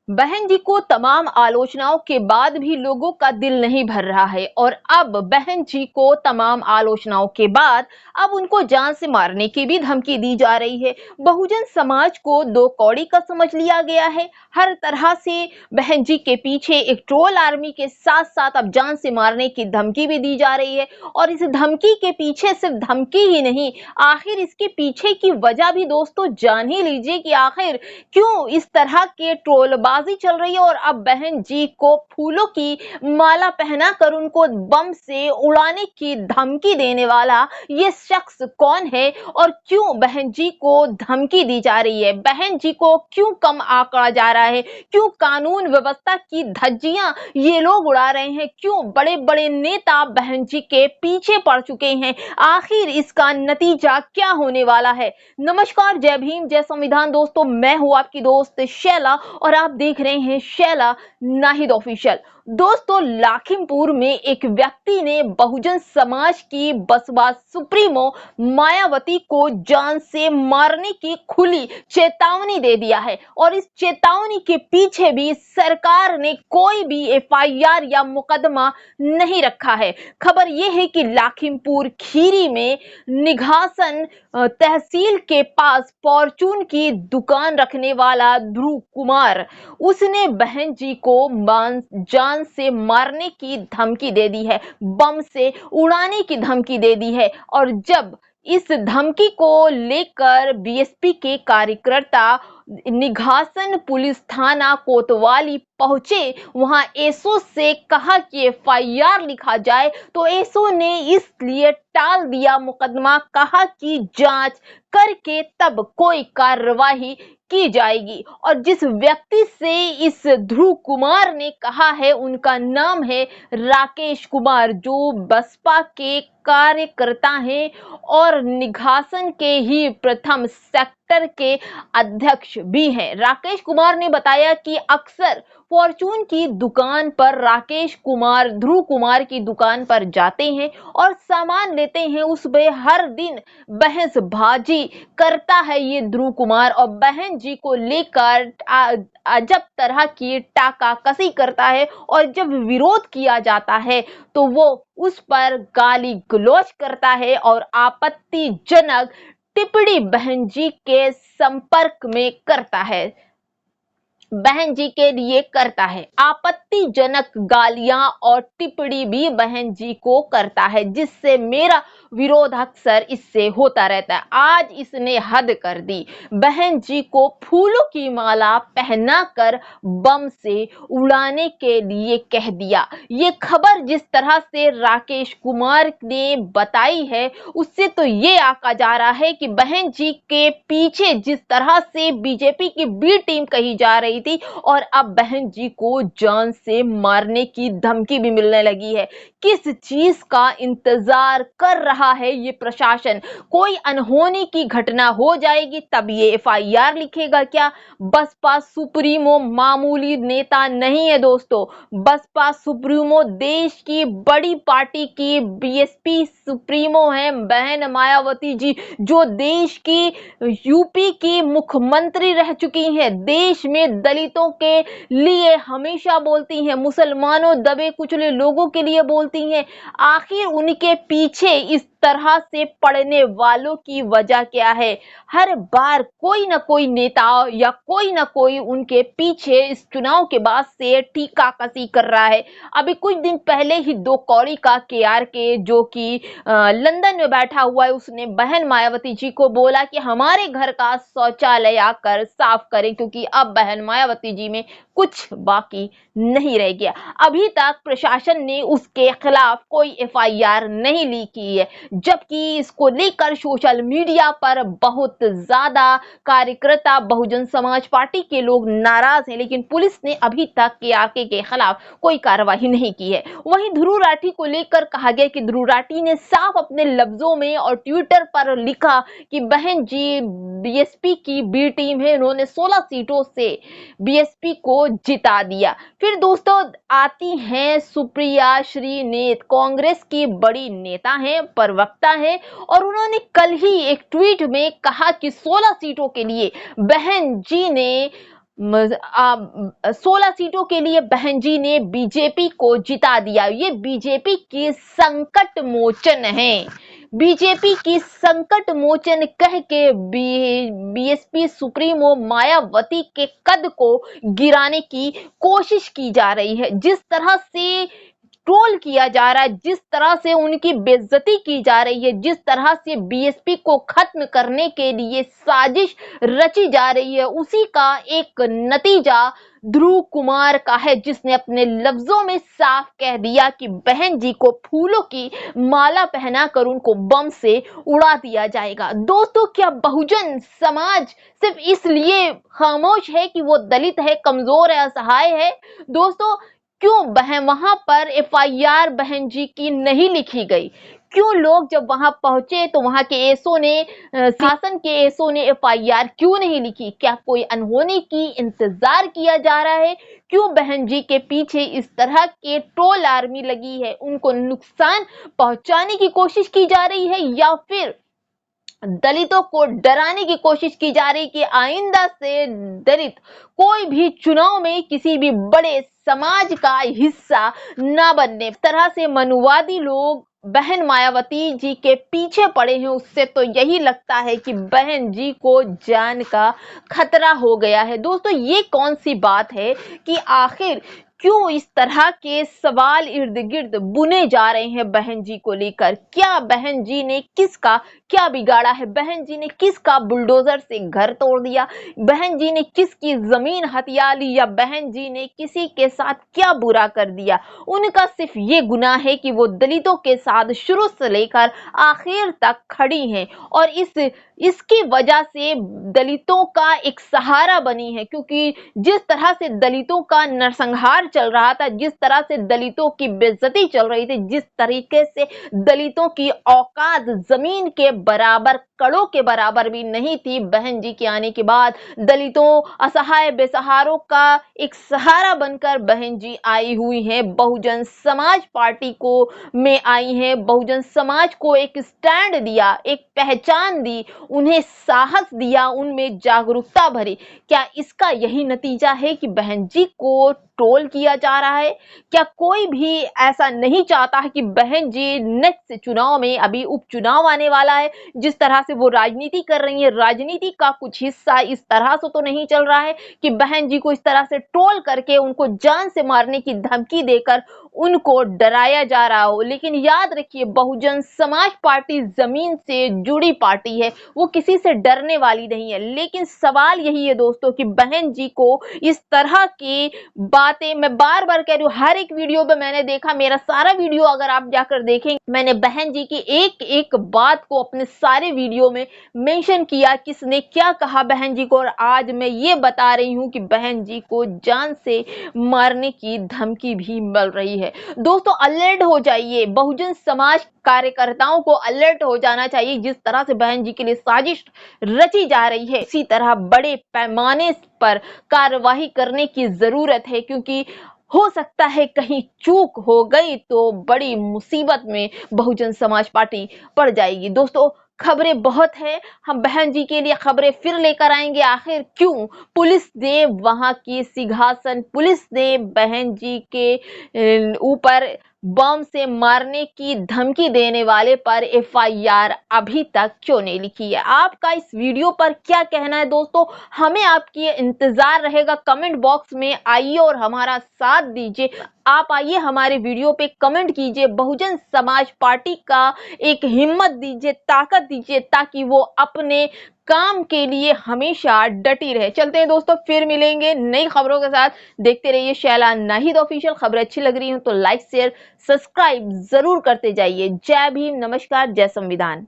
बहन जी को तमाम आलोचनाओं के बाद भी लोगों का दिल नहीं भर रहा है और अब बहन जी को तमाम आलोचनाओं के बाद अब उनको जान से मारने की भी धमकी दी जा रही है। बहुजन समाज को दो कौड़ी का समझ लिया गया है। हर तरह से बहन जी के पीछे एक ट्रोल आर्मी के साथ साथ अब जान से मारने की धमकी भी दी जा रही है। और इस धमकी के पीछे सिर्फ धमकी ही नहीं, आखिर इसके पीछे की वजह भी दोस्तों जान ही लीजिए कि आखिर क्यों इस तरह के ट्रोलबाजी चल रही है। और अब बहन जी को फूलों की माला पहनाकर उनको बम से उड़ाने की धमकी देने वाला ये शख्स कौन है और क्यों बहन जी को धमकी दी जा रही है, बहन जी को क्यों कम आंका जा रहा है, क्यों कानून व्यवस्था की धज्जियां ये लोग उड़ा रहे हैं, क्यों बड़े बड़े नेता बहन जी के पीछे पड़ चुके हैं, आखिर इसका नतीजा क्या होने वाला है। नमस्कार, जय भीम, जय संविधान दोस्तों, मैं हूं आपकी दोस्त शैला और आप देख रहे हैं शैला नाहिद ऑफिशियल। दोस्तों, लाखिमपुर में एक व्यक्ति ने बहुजन समाज की बसपा सुप्रीमो मायावती को जान से मारने की खुली चेतावनी दे दिया है और इस चेतावनी के पीछे भी सरकार ने कोई भी एफआईआर या मुकदमा नहीं रखा है। खबर यह है कि लाखिमपुर खीरी में निघासन तहसील के पास फॉर्चून की दुकान रखने वाला ध्रुव कुमार, उसने बहन जी को जान से मारने की धमकी दे दी है, बम से उड़ाने की धमकी दे दी है। और जब इस धमकी को लेकर बीएसपी के कार्यकर्ता निघासन पुलिस थाना कोतवाली पहुंचे, वहां एसओ से कहा कि एफआईआर लिखा जाए, तो एसओ ने इसलिए टाल दिया मुकदमा, कहा कि जांच करके तब कोई कार्रवाई की जाएगी। और जिस व्यक्ति से इस ध्रुव कुमार ने कहा है उनका नाम है राकेश कुमार, जो बसपा के कार्यकर्ता हैं और निघासन के ही प्रथम सेक्टर के अध्यक्ष भी हैं। राकेश कुमार ने बताया कि अक्सर फॉर्चून की दुकान पर राकेश कुमार ध्रुव कुमार की दुकान पर जाते हैं और सामान लेते हैं। उसमें हर दिन बहसबाजी करता है ये ध्रुव कुमार और बहन जी को लेकर अजब तरह की टाका कसी करता है और जब विरोध किया जाता है तो वो उस पर गाली गलौज करता है और आपत्तिजनक टिप्पणी बहन जी के संपर्क में करता है, बहन जी के लिए करता है। आपत्तिजनक गालियां और टिप्पणी भी बहन जी को करता है, जिससे मेरा विरोध अक्सर इससे होता रहता है। आज इसने हद कर दी, बहन जी को फूलों की माला पहनाकर बम से उड़ाने के लिए कह दिया। ये खबर जिस तरह से राकेश कुमार ने बताई है उससे तो ये आका जा रहा है कि बहन जी के पीछे जिस तरह से बीजेपी की बी टीम कही जा रही थी और अब बहन जी को जान से मारने की धमकी भी मिलने लगी है। किस चीज का इंतजार कर रहा है ये प्रशासन? कोई अनहोनी की घटना हो जाएगी तब ये एफआईआर लिखेगा क्या? बसपा सुप्रीमो मामूली नेता नहीं है दोस्तों। बसपा सुप्रीमो देश की बड़ी पार्टी की बीएसपी सुप्रीमो है बहन मायावती जी, जो देश की यूपी की मुख्यमंत्री रह चुकी हैं, देश में दलितों के लिए हमेशा बोलती हैं, मुसलमानों दबे कुचले लोगों के लिए बोलती हैं। आखिर उनके पीछे इस तरह से पड़ने वालों की वजह क्या है? हर बार कोई ना कोई नेता या कोई ना कोई उनके पीछे इस चुनाव के बाद से टीका कसी कर रहा है। अभी कुछ दिन पहले ही दो कौड़ी का के जो कि लंदन में बैठा हुआ है, उसने बहन मायावती जी को बोला कि हमारे घर का शौचालय आकर साफ करें, क्योंकि अब बहन मायावती जी में कुछ बाकी नहीं रह गया। अभी तक प्रशासन ने उसके खिलाफ कोई एफआईआर नहीं ली की है, जबकि इसको लेकर सोशल मीडिया पर बहुत ज्यादा कार्यकर्ता बहुजन समाज पार्टी के लोग नाराज हैं, लेकिन पुलिस ने अभी तक केआरके के खिलाफ कोई कार्रवाई नहीं की है। वहीं ध्रुव राठी को लेकर कहा गया कि ध्रुव राठी ने साफ अपने लफ्जों में और ट्विटर पर लिखा कि बहन जी बीएसपी की बी टीम है, उन्होंने 16 सीटों से बीएसपी को जिता दिया। फिर दोस्तों आती हैं सुप्रिया श्रीनेत, कांग्रेस की बड़ी नेता हैं, प्रवक्ता हैं, और उन्होंने कल ही एक ट्वीट में कहा कि 16 सीटों के लिए बहन जी ने 16 सीटों के लिए बहन जी ने बीजेपी को जिता दिया। ये बीजेपी की संकट मोचन है। बीजेपी की संकट मोचन कह के बीएसपी सुप्रीमो मायावती के कद को गिराने की कोशिश की जा रही है। जिस तरह से ट्रोल किया जा रहा है, जिस तरह से उनकी बेइज्जती की जा रही है, जिस तरह से बीएसपी को खत्म करने के लिए साजिश रची जा रही है, उसी का एक नतीजा ध्रुव कुमार का है, जिसने अपने लफ्जों में साफ कह दिया कि बहन जी को फूलों की माला पहनाकर उनको बम से उड़ा दिया जाएगा। दोस्तों, क्या बहुजन समाज सिर्फ इसलिए खामोश है कि वो दलित है, कमजोर है, असहाय है? दोस्तों, क्यों वहां पर एफआईआर बहन जी की नहीं लिखी गई? क्यों लोग जब वहां पहुंचे तो वहां के एसओ ने, शासन के एसओ ने एफआईआर क्यों नहीं लिखी? क्या कोई अनहोनी की इंतजार किया जा रहा है? क्यों बहन जी के पीछे इस तरह के ट्रोल आर्मी लगी है? उनको नुकसान पहुंचाने की कोशिश की जा रही है, या फिर दलितों को डराने की कोशिश की जा रही कि आइंदा से दलित कोई भी चुनाव में किसी भी बड़े समाज का हिस्सा ना बनने? इस तरह से मनुवादी लोग बहन मायावती जी के पीछे पड़े हैं, उससे तो यही लगता है कि बहन जी को जान का खतरा हो गया है। दोस्तों, ये कौन सी बात है कि आखिर क्यों इस तरह के सवाल इर्द गिर्द बुने जा रहे हैं बहन जी को लेकर? क्या बहन जी ने किसका क्या बिगाड़ा है? बहन जी ने किसका बुलडोजर से घर तोड़ दिया? बहन जी ने किसकी जमीन हथिया ली? या बहन जी ने किसी के साथ क्या बुरा कर दिया? उनका सिर्फ ये गुनाह है कि वो दलितों के साथ शुरू से लेकर आखिर तक खड़ी हैं, और इसकी वजह से दलितों का एक सहारा बनी है। क्योंकि जिस तरह से दलितों का नरसंहार चल रहा था, जिस तरह से दलितों की बेइज्जती चल रही थी, जिस तरीके से दलितों की औकात जमीन के बराबर, कड़ों के बराबर भी नहीं थी, बहन जी के आने के बाद दलितों, असहाय बेसहारों का एक सहारा बनकर बहन जी आई हुई हैं। बहुजन समाज पार्टी को में आई हैं, बहुजन समाज को एक स्टैंड दिया, एक पहचान दी, उन्हें साहस दिया, उनमें जागरूकता भरी। क्या इसका यही नतीजा है कि बहन जी को ट्रोल किया जा रहा है? क्या कोई भी ऐसा नहीं चाहता है कि बहन जी नेक्स्ट चुनाव में, अभी उपचुनाव आने वाला है, जिस तरह से वो राजनीति कर रही है, राजनीति का कुछ हिस्सा इस तरह से तो नहीं चल रहा है कि बहन जी को इस तरह से ट्रोल करके उनको जान से मारने की धमकी देकर उनको डराया जा रहा हो? लेकिन याद रखिए, बहुजन समाज पार्टी जमीन से जुड़ी पार्टी है, वो किसी से डरने वाली नहीं है। लेकिन सवाल यही है दोस्तों कि बहन जी को इस तरह की बातें, मैं बार बार कह रही हूँ, हर एक वीडियो में मैंने देखा, मेरा सारा वीडियो अगर आप जाकर देखेंगे, मैंने बहन जी की एक एक बात को अपने सारे वीडियो में मेंशन किया, किसने क्या कहा बहन जी को। और आज मैं ये बता रही हूँ कि बहन जी को जान से मारने की धमकी भी मिल रही है। दोस्तों, अलर्ट हो जाइए, बहुजन समाज कार्यकर्ताओं को अलर्ट हो जाना चाहिए। जिस तरह से बहन जी के लिए साजिश रची जा रही है, इसी तरह बड़े पैमाने पर कार्रवाई करने की जरूरत है, क्योंकि हो सकता है कहीं चूक हो गई तो बड़ी मुसीबत में बहुजन समाज पार्टी पड़ जाएगी। दोस्तों, खबरें बहुत है, हम बहन जी के लिए खबरें फिर लेकर आएंगे। आखिर क्यों पुलिस ने वहां की सिंहासन, पुलिस ने बहन जी के ऊपर बम से मारने की धमकी देने वाले पर एफआईआर अभी तक क्यों नहीं लिखी है? आपका इस वीडियो पर क्या कहना है दोस्तों? हमें आपकी इंतजार रहेगा। कमेंट बॉक्स में आइए और हमारा साथ दीजिए। आप आइए, हमारे वीडियो पे कमेंट कीजिए, बहुजन समाज पार्टी का एक हिम्मत दीजिए, ताकत दीजिए, ताकि वो अपने काम के लिए हमेशा डटी रहे। चलते हैं दोस्तों, फिर मिलेंगे नई खबरों के साथ। देखते रहिए शैला नाहिद ऑफिशियल। खबरें अच्छी लग रही हो तो लाइक, शेयर, सब्सक्राइब जरूर करते जाइए। जय भीम, नमस्कार, जय संविधान।